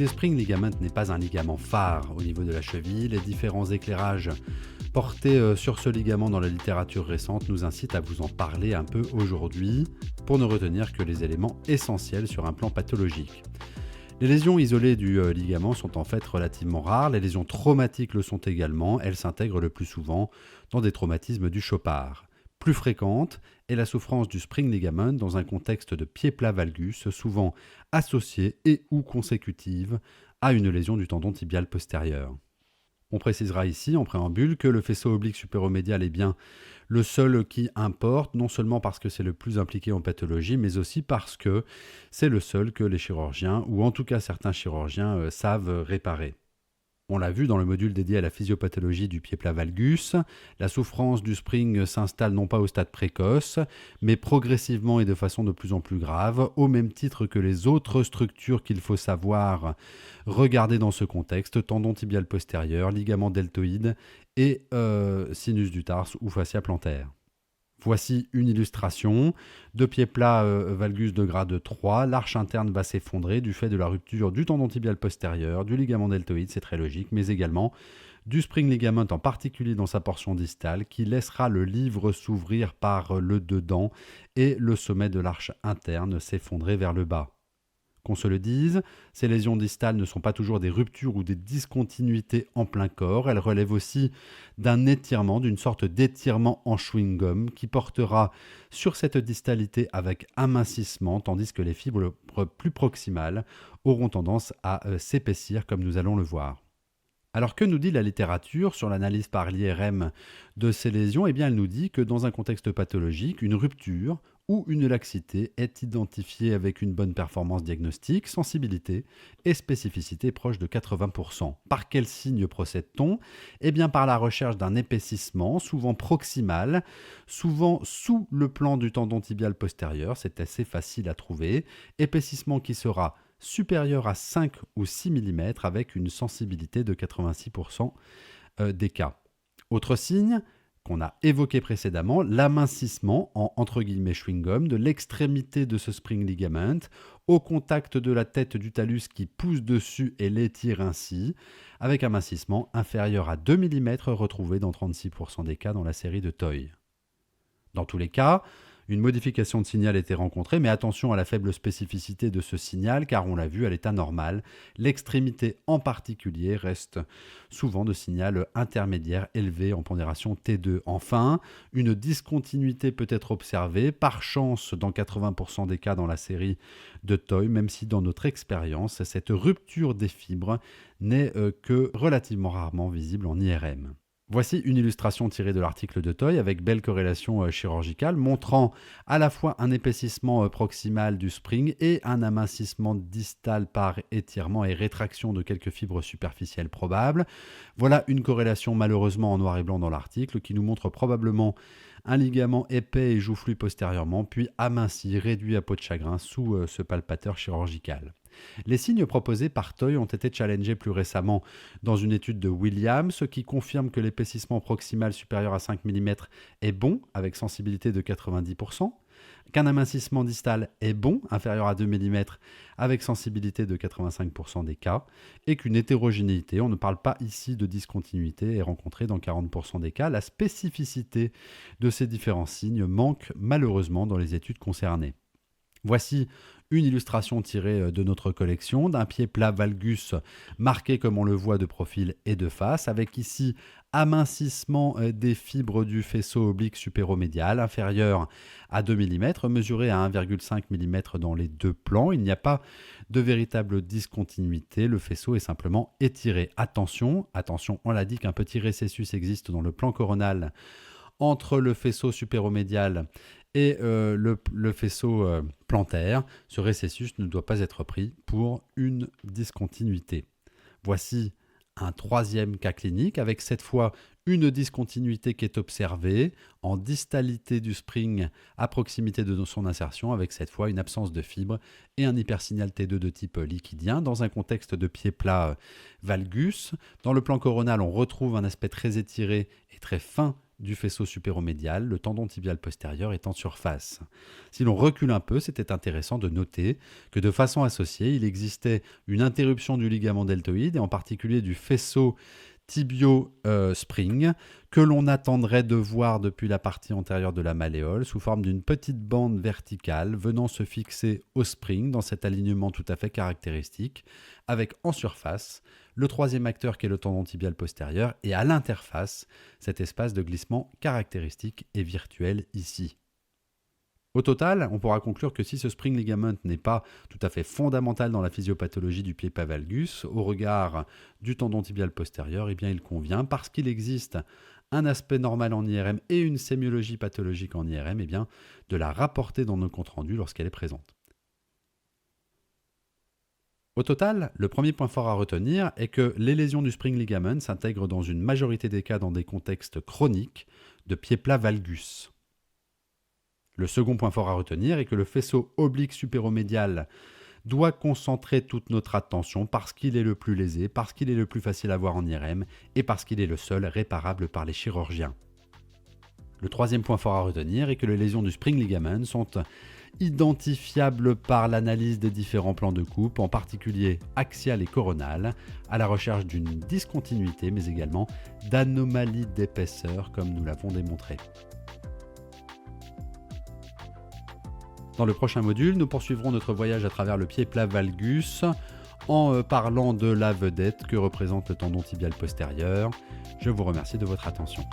le spring ligament n'est pas un ligament phare au niveau de la cheville, les différents éclairages portés sur ce ligament dans la littérature récente nous incitent à vous en parler un peu aujourd'hui, pour ne retenir que les éléments essentiels sur un plan pathologique. Les lésions isolées du ligament sont en fait relativement rares, les lésions traumatiques le sont également, elles s'intègrent le plus souvent dans des traumatismes du Chopard. Plus fréquente est la souffrance du spring ligament dans un contexte de pied plat valgus, souvent associée et ou consécutive à une lésion du tendon tibial postérieur. On précisera ici en préambule que le faisceau oblique supéromédial est bien le seul qui importe, non seulement parce que c'est le plus impliqué en pathologie, mais aussi parce que c'est le seul que les chirurgiens, ou en tout cas certains chirurgiens, savent réparer. On l'a vu dans le module dédié à la physiopathologie du pied plat valgus, la souffrance du spring s'installe non pas au stade précoce, mais progressivement et de façon de plus en plus grave, au même titre que les autres structures qu'il faut savoir regarder dans ce contexte, tendon tibial postérieur, ligament deltoïde et sinus du tarse ou fascia plantaire. Voici une illustration. De pied plat valgus de grade 3, l'arche interne va s'effondrer du fait de la rupture du tendon tibial postérieur, du ligament deltoïde, c'est très logique, mais également du spring ligament en particulier dans sa portion distale qui laissera le livre s'ouvrir par le dedans et le sommet de l'arche interne s'effondrer vers le bas. Qu'on se le dise, ces lésions distales ne sont pas toujours des ruptures ou des discontinuités en plein corps, elles relèvent aussi d'un étirement, d'une sorte d'étirement en chewing-gum qui portera sur cette distalité avec amincissement, tandis que les fibres plus proximales auront tendance à s'épaissir comme nous allons le voir. Alors que nous dit la littérature sur l'analyse par l'IRM de ces lésions ? Eh bien, elle nous dit que dans un contexte pathologique, une rupture ou une laxité est identifiée avec une bonne performance diagnostique, sensibilité et spécificité proche de 80%. Par quel signe procède-t-on ? Eh bien, par la recherche d'un épaississement, souvent proximal, souvent sous le plan du tendon tibial postérieur, c'est assez facile à trouver, épaississement qui sera supérieur à 5 ou 6 mm avec une sensibilité de 86% des cas. Autre signe qu'on a évoqué précédemment, l'amincissement en entre guillemets chewing-gum de l'extrémité de ce spring ligament au contact de la tête du talus qui pousse dessus et l'étire ainsi, avec un amincissement inférieur à 2 mm retrouvé dans 36% des cas dans la série de Toy. Dans tous les cas, une modification de signal était rencontrée, mais attention à la faible spécificité de ce signal, car on l'a vu à l'état normal, l'extrémité en particulier reste souvent de signal intermédiaire élevé en pondération T2. Enfin, une discontinuité peut être observée, par chance dans 80% des cas dans la série de Toy, même si dans notre expérience, cette rupture des fibres n'est que relativement rarement visible en IRM. Voici une illustration tirée de l'article de Toy avec belle corrélation chirurgicale montrant à la fois un épaississement proximal du spring et un amincissement distal par étirement et rétraction de quelques fibres superficielles probables. Voilà une corrélation malheureusement en noir et blanc dans l'article qui nous montre probablement un ligament épais et joufflu postérieurement, puis aminci, réduit à peau de chagrin sous ce palpateur chirurgical. Les signes proposés par Toy ont été challengés plus récemment dans une étude de Williams qui confirme que l'épaississement proximal supérieur à 5 mm est bon avec sensibilité de 90%, qu'un amincissement distal est bon, inférieur à 2 mm avec sensibilité de 85% des cas, et qu'une hétérogénéité, on ne parle pas ici de discontinuité, est rencontrée dans 40% des cas. La spécificité de ces différents signes manque malheureusement dans les études concernées. Voici une illustration tirée de notre collection d'un pied plat valgus marqué comme on le voit de profil et de face, avec ici amincissement des fibres du faisceau oblique supéromédial inférieur à 2 mm, mesuré à 1,5 mm dans les deux plans. Il n'y a pas de véritable discontinuité, le faisceau est simplement étiré. Attention, on l'a dit qu'un petit récessus existe dans le plan coronal entre le faisceau supéromédial et le faisceau plantaire. Ce récessus ne doit pas être pris pour une discontinuité. Voici un troisième cas clinique avec cette fois une discontinuité qui est observée en distalité du spring à proximité de son insertion avec cette fois une absence de fibre et un hypersignal T2 de type liquidien dans un contexte de pied plat valgus. Dans le plan coronal, on retrouve un aspect très étiré et très fin du faisceau supéromédial, le tendon tibial postérieur est en surface. Si l'on recule un peu, c'était intéressant de noter que de façon associée, il existait une interruption du ligament deltoïde et en particulier du faisceau tibio-spring que l'on attendrait de voir depuis la partie antérieure de la malléole sous forme d'une petite bande verticale venant se fixer au spring dans cet alignement tout à fait caractéristique avec en surface le troisième acteur qui est le tendon tibial postérieur et à l'interface cet espace de glissement caractéristique et virtuel ici. Au total, on pourra conclure que si ce spring ligament n'est pas tout à fait fondamental dans la physiopathologie du pied plat valgus, au regard du tendon tibial postérieur, eh bien il convient, parce qu'il existe un aspect normal en IRM et une sémiologie pathologique en IRM, eh bien, de la rapporter dans nos comptes rendus lorsqu'elle est présente. Au total, le premier point fort à retenir est que les lésions du spring ligament s'intègrent dans une majorité des cas dans des contextes chroniques de pied plat valgus. Le second point fort à retenir est que le faisceau oblique supéromédial doit concentrer toute notre attention parce qu'il est le plus lésé, parce qu'il est le plus facile à voir en IRM et parce qu'il est le seul réparable par les chirurgiens. Le troisième point fort à retenir est que les lésions du spring ligament sont identifiables par l'analyse des différents plans de coupe, en particulier axial et coronal, à la recherche d'une discontinuité mais également d'anomalies d'épaisseur comme nous l'avons démontré. Dans le prochain module, nous poursuivrons notre voyage à travers le pied plat valgus en parlant de la vedette que représente le tendon tibial postérieur. Je vous remercie de votre attention.